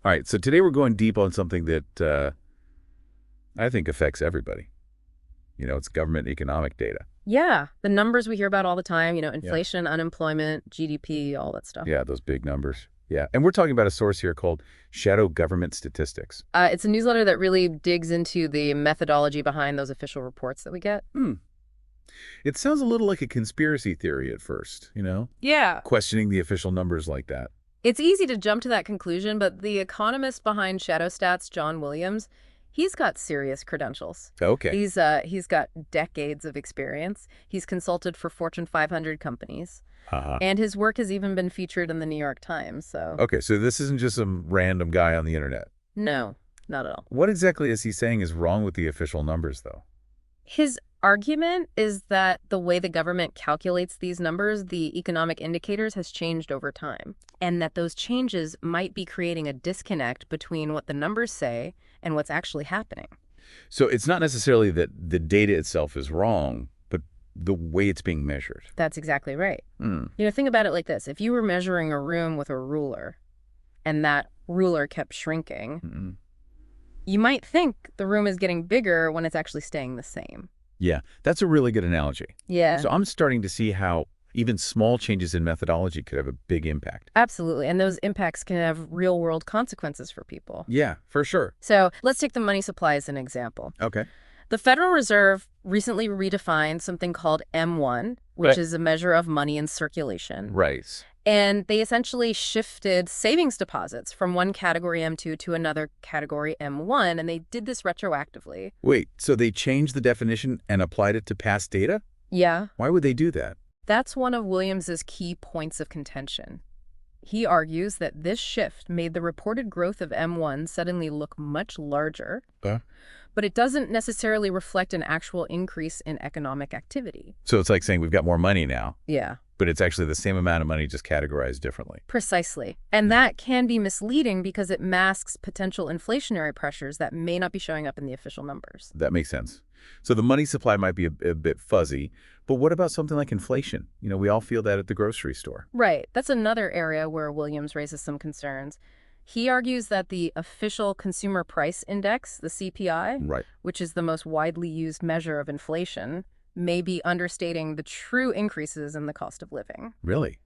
All right, so today we're going deep on something that I think affects everybody. It's government economic data. Yeah, the numbers we hear about all the time, Yeah. inflation, unemployment, GDP, all that stuff. Yeah, those big numbers. Yeah, and we're talking about a source here called Shadow Government Statistics. It's a newsletter that really digs into the methodology behind those official reports that we get. Hmm. It sounds a little like a conspiracy theory at first, Yeah. questioning the official numbers like that. It's easy to jump to that conclusion, but the economist behind Shadow Stats, John Williams, he's got serious credentials. Okay. He's got decades of experience. He's consulted for Fortune 500 companies, Uh-huh. and his work has even been featured in the New York Times, so Okay, so this isn't just some random guy on the internet. no, not at all. What exactly is he saying is wrong with the official numbers, though? His argument is that the way the government calculates these numbers, the economic indicators, has changed over time, and that those changes might be creating a disconnect between what the numbers say and what's actually happening. So it's not necessarily that the data itself is wrong, but the way it's being measured. That's exactly right. Hmm. Think about it like this. If you were measuring a room with a ruler and that ruler kept shrinking, Mm-mm. you might think the room is getting bigger when it's actually staying the same. Yeah, that's a really good analogy. Yeah. So I'm starting to see how even small changes in methodology could have a big impact. Absolutely. And those impacts can have real world consequences for people. Yeah, for sure. So let's take the money supply as an example. Okay. The Federal Reserve recently redefined something called M1, which Right. is a measure of money in circulation. Right. And they essentially shifted savings deposits from one category M2 to another category M1, and they did this retroactively. Wait, so they changed the definition and applied it to past data? Yeah, Why would they do that? that's one of Williams's key points of contention. He argues that this shift made the reported growth of M1 suddenly look much larger, but it doesn't necessarily reflect an actual increase in economic activity. So it's like saying we've got more money now, Yeah, but it's actually the same amount of money just categorized differently. precisely. And that can be misleading because it masks potential inflationary pressures that may not be showing up in the official numbers. That makes sense. So the money supply might be a bit fuzzy, but what about something like inflation? We all feel that at the grocery store. Right. That's another area where Williams raises some concerns. He argues that the official Consumer Price Index, the CPI, Right. which is the most widely used measure of inflation, may be understating the true increases in the cost of living. Really?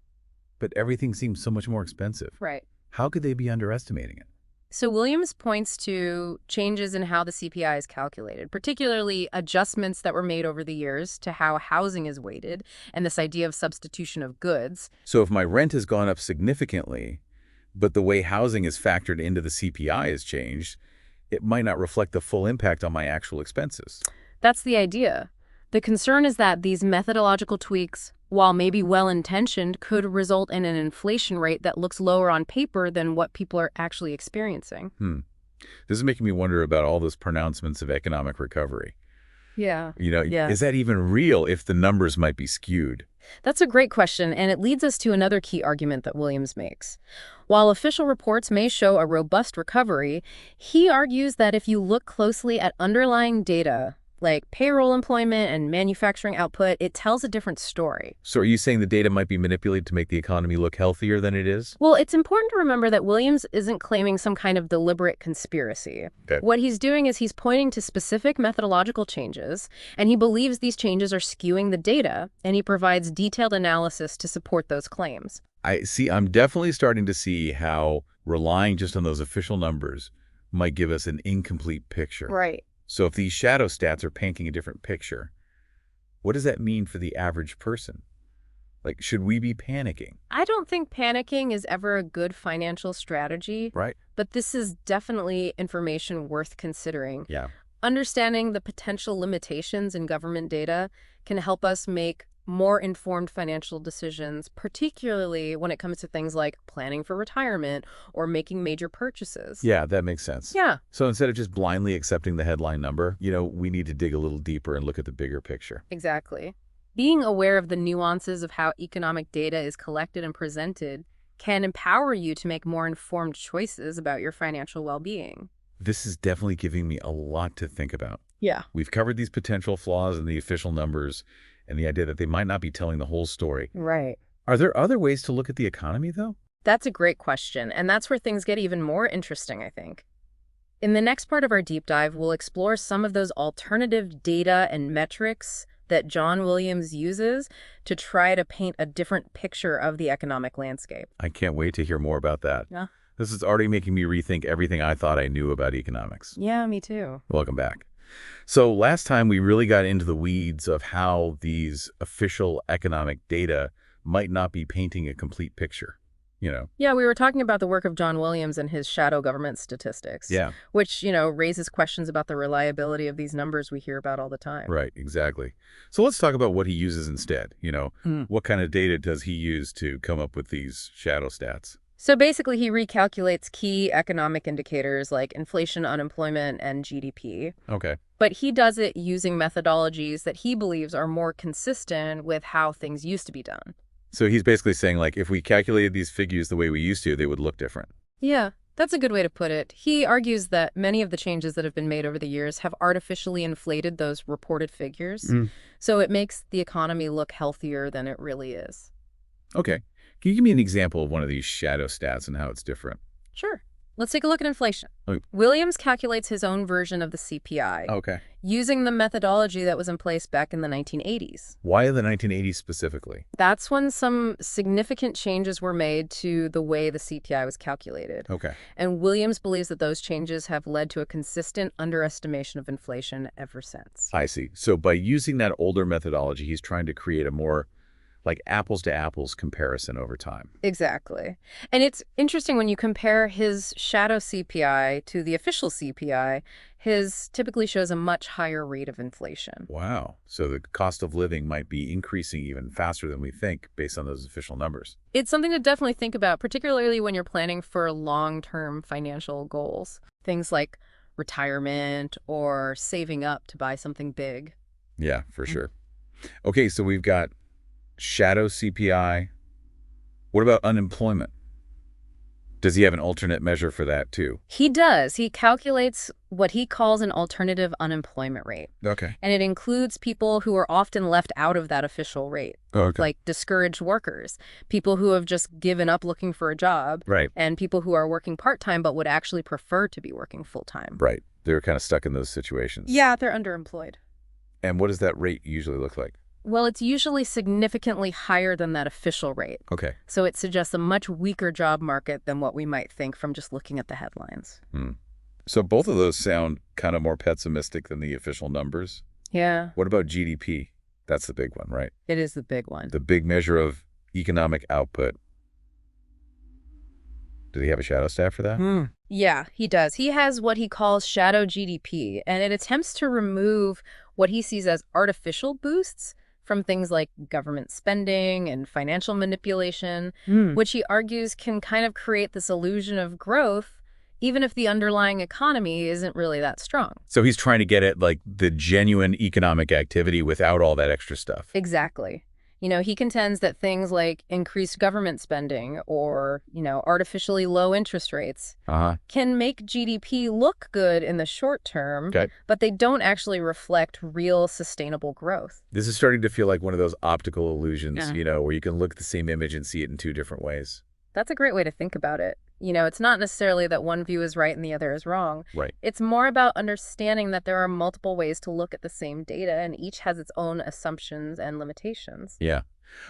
But everything seems so much more expensive. Right. How could they be underestimating it? So Williams points to changes in how the CPI is calculated, particularly adjustments that were made over the years to how housing is weighted and this idea of substitution of goods. So if my rent has gone up significantly, but the way housing is factored into the CPI has changed, it might not reflect the full impact on my actual expenses. That's the idea. The concern is that these methodological tweaks, while maybe well-intentioned, could result in an inflation rate that looks lower on paper than what people are actually experiencing. This is making me wonder about all those pronouncements of economic recovery. Yeah. Yeah. Is that even real if the numbers might be skewed? That's a great question, and it leads us to another key argument that Williams makes. While official reports may show a robust recovery, he argues that if you look closely at underlying data, like payroll employment and manufacturing output, it tells a different story. So are you saying the data might be manipulated to make the economy look healthier than it is? Well, it's important to remember that Williams isn't claiming some kind of deliberate conspiracy. Okay. What he's doing is he's pointing to specific methodological changes, and he believes these changes are skewing the data, and he provides detailed analysis to support those claims. I'm definitely starting to see how relying just on those official numbers might give us an incomplete picture. Right. So if these shadow stats are painting a different picture, what does that mean for the average person? Like, should we be panicking? I don't think panicking is ever a good financial strategy, Right? but this is definitely information worth considering. Yeah. Understanding the potential limitations in government data can help us make more informed financial decisions, particularly when it comes to things like planning for retirement or making major purchases. Yeah, that makes sense. Yeah, So instead of just blindly accepting the headline number, we need to dig a little deeper and look at the bigger picture. exactly. Being aware of the nuances of how economic data is collected and presented can empower you to make more informed choices about your financial well-being. This is definitely giving me a lot to think about. Yeah. We've covered these potential flaws in the official numbers and the idea that they might not be telling the whole story. Right. Are there other ways to look at the economy, though? That's a great question, and that's where things get even more interesting, I think. In the next part of our deep dive, we'll explore some of those alternative data and metrics that John Williams uses to try to paint a different picture of the economic landscape. I can't wait to hear more about that. Yeah. This is already making me rethink everything I thought I knew about economics. Yeah, me too. Welcome back. So last time we really got into the weeds of how these official economic data might not be painting a complete picture, you know? Yeah, we were talking about the work of John Williams and his shadow government statistics. Yeah. Which, raises questions about the reliability of these numbers we hear about all the time. Right, exactly. So let's talk about what he uses instead. What kind of data does he use to come up with these shadow stats? So basically, he recalculates key economic indicators like inflation, unemployment, and GDP. Okay. But he does it using methodologies that he believes are more consistent with how things used to be done. So he's basically saying, like, if we calculated these figures the way we used to, they would look different. Yeah, that's a good way to put it. He argues that many of the changes that have been made over the years have artificially inflated those reported figures. So it makes the economy look healthier than it really is. Okay. Can you give me an example of one of these shadow stats and how it's different? Sure. Let's take a look at inflation. Okay. Williams calculates his own version of the CPI Okay. using the methodology that was in place back in the 1980s. Why the 1980s specifically? That's when some significant changes were made to the way the CPI was calculated. Okay. And Williams believes that those changes have led to a consistent underestimation of inflation ever since. I see. So by using that older methodology, he's trying to create a more like apples to apples comparison over time. Exactly. And it's interesting when you compare his shadow CPI to the official CPI, his typically shows a much higher rate of inflation. Wow. So the cost of living might be increasing even faster than we think based on those official numbers. It's something to definitely think about, particularly when you're planning for long-term financial goals. Things like retirement or saving up to buy something big. Yeah, for sure. Okay, so we've got shadow CPI. What about unemployment? Does he have an alternate measure for that too? He does. He calculates what he calls an alternative unemployment rate. Okay. And it includes people who are often left out of that official rate, Okay. like discouraged workers, people who have just given up looking for a job, Right. and people who are working part-time but would actually prefer to be working full-time. Right. They're kind of stuck in those situations. Yeah, they're underemployed. And what does that rate usually look like? Well, it's usually significantly higher than that official rate. Okay. So it suggests a much weaker job market than what we might think from just looking at the headlines. So both of those sound kind of more pessimistic than the official numbers. Yeah, What about GDP? That's the big one, right? it is the big one. The big measure of economic output. Did he have a shadow stat for that? Yeah, he does. He has what he calls shadow GDP, and it attempts to remove what he sees as artificial boosts from things like government spending and financial manipulation, which he argues can kind of create this illusion of growth, even if the underlying economy isn't really that strong. So he's trying to get at like the genuine economic activity without all that extra stuff. Exactly. He contends that things like increased government spending or, artificially low interest rates can make GDP look good in the short term, Okay. but they don't actually reflect real sustainable growth. This is starting to feel like one of those optical illusions, Yeah. where you can look at the same image and see it in two different ways. That's a great way to think about it. It's not necessarily that one view is right and the other is wrong. Right. It's more about understanding that there are multiple ways to look at the same data, and each has its own assumptions and limitations. Yeah.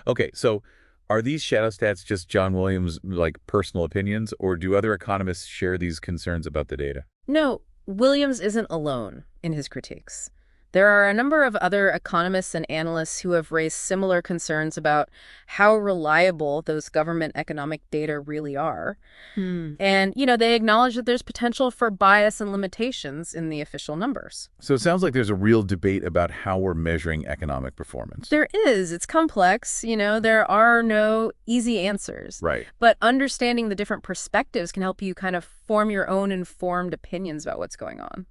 Okay, so are these shadow stats just John Williams' like personal opinions, or do other economists share these concerns about the data? No, Williams isn't alone in his critiques. There are a number of other economists and analysts who have raised similar concerns about how reliable those government economic data really are. And, they acknowledge that there's potential for bias and limitations in the official numbers. So it sounds like there's a real debate about how we're measuring economic performance. There is. It's complex. There are no easy answers. Right. But understanding the different perspectives can help you kind of form your own informed opinions about what's going on.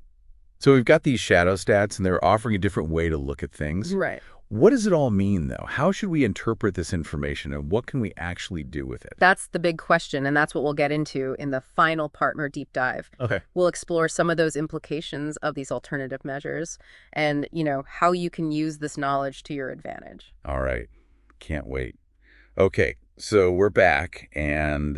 So we've got these shadow stats, and they're offering a different way to look at things. Right. What does it all mean, though? How should we interpret this information, and what can we actually do with it? That's the big question, and that's what we'll get into in the final partner deep dive. Okay. We'll explore some of those implications of these alternative measures and, how you can use this knowledge to your advantage. All right. Can't wait. Okay. So we're back, and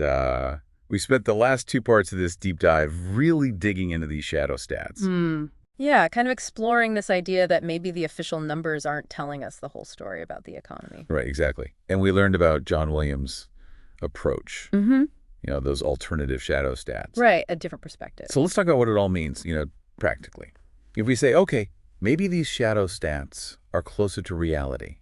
we spent the last two parts of this deep dive really digging into these shadow stats. Yeah, kind of exploring this idea that maybe the official numbers aren't telling us the whole story about the economy. Right, exactly. And we learned about John Williams' approach, those alternative shadow stats. Right, a different perspective. So let's talk about what it all means, practically. If we say, okay, maybe these shadow stats are closer to reality,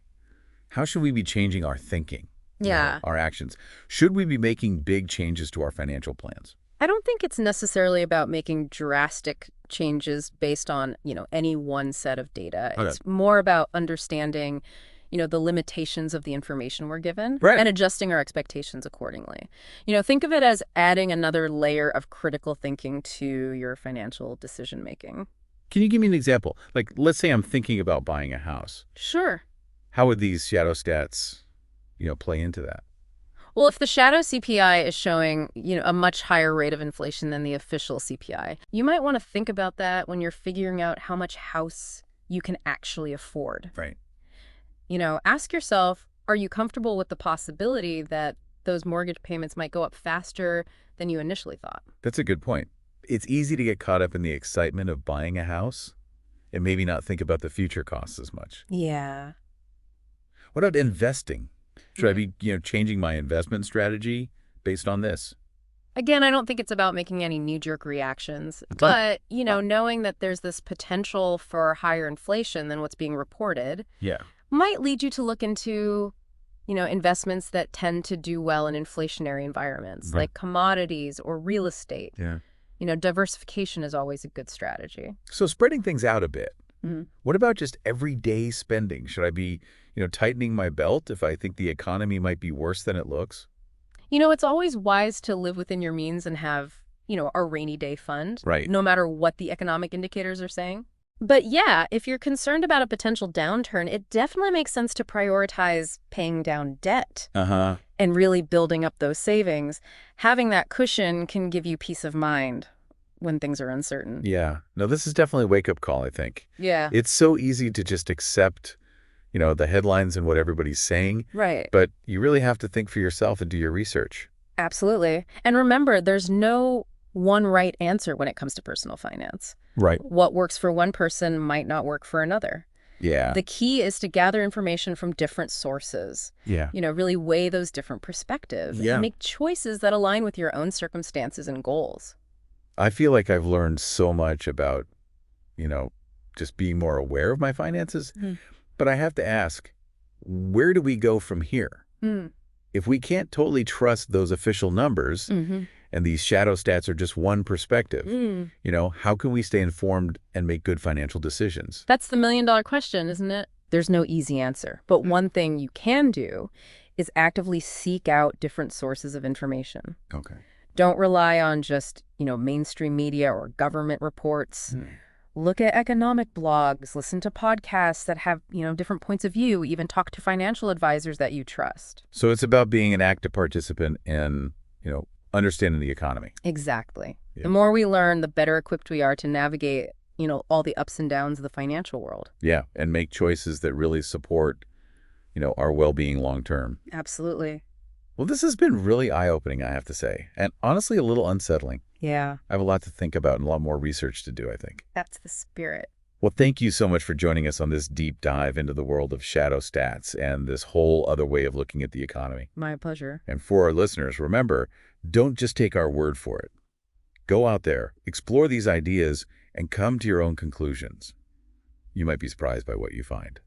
how should we be changing our thinking? Yeah. Our actions? Should we be making big changes to our financial plans? I don't think it's necessarily about making drastic changes based on, any one set of data. Okay. It's more about understanding, the limitations of the information we're given Right. and adjusting our expectations accordingly. Think of it as adding another layer of critical thinking to your financial decision making. Can you give me an example? Like, let's say I'm thinking about buying a house. Sure. How would these shadow stats, play into that? Well, if the shadow CPI is showing, a much higher rate of inflation than the official CPI, you might want to think about that when you're figuring out how much house you can actually afford. Right. Ask yourself, are you comfortable with the possibility that those mortgage payments might go up faster than you initially thought? That's a good point. It's easy to get caught up in the excitement of buying a house and maybe not think about the future costs as much. Yeah. What about investing? Should I be, changing my investment strategy based on this? Again, I don't think it's about making any knee-jerk reactions, but, knowing that there's this potential for higher inflation than what's being reported Yeah. might lead you to look into, investments that tend to do well in inflationary environments, Right. like commodities or real estate. Yeah. Diversification is always a good strategy. So spreading things out a bit. Mhm. What about just everyday spending? Should I be, tightening my belt if I think the economy might be worse than it looks? It's always wise to live within your means and have, a rainy day fund, Right. no matter what the economic indicators are saying. But yeah, if you're concerned about a potential downturn, it definitely makes sense to prioritize paying down debt Uh-huh. and really building up those savings. Having that cushion can give you peace of mind when things are uncertain. Yeah. No, this is definitely a wake-up call, I think. Yeah. It's so easy to just accept, the headlines and what everybody's saying, Right. but you really have to think for yourself and do your research. Absolutely. And remember, there's no one right answer when it comes to personal finance. Right. What works for one person might not work for another. Yeah. The key is to gather information from different sources, Yeah. really weigh those different perspectives Yeah. and make choices that align with your own circumstances and goals. I feel like I've learned so much about, just being more aware of my finances. But I have to ask, where do we go from here? If we can't totally trust those official numbers and these shadow stats are just one perspective, how can we stay informed and make good financial decisions? That's the million-dollar question, isn't it? There's no easy answer. But one thing you can do is actively seek out different sources of information. Okay. Don't rely on just, mainstream media or government reports. Look at economic blogs, listen to podcasts that have, different points of view, even talk to financial advisors that you trust. So it's about being an active participant in, understanding the economy. Exactly. Yeah. The more we learn, the better equipped we are to navigate, all the ups and downs of the financial world. Yeah. And make choices that really support, our well-being long-term. Absolutely. Well, this has been really eye-opening, I have to say, and honestly a little unsettling. Yeah, I have a lot to think about and a lot more research to do, I think. that's the spirit. Well, thank you so much for joining us on this deep dive into the world of shadow stats and this whole other way of looking at the economy. My pleasure. And for our listeners, remember, don't just take our word for it. Go out there, explore these ideas, and come to your own conclusions. You might be surprised by what you find.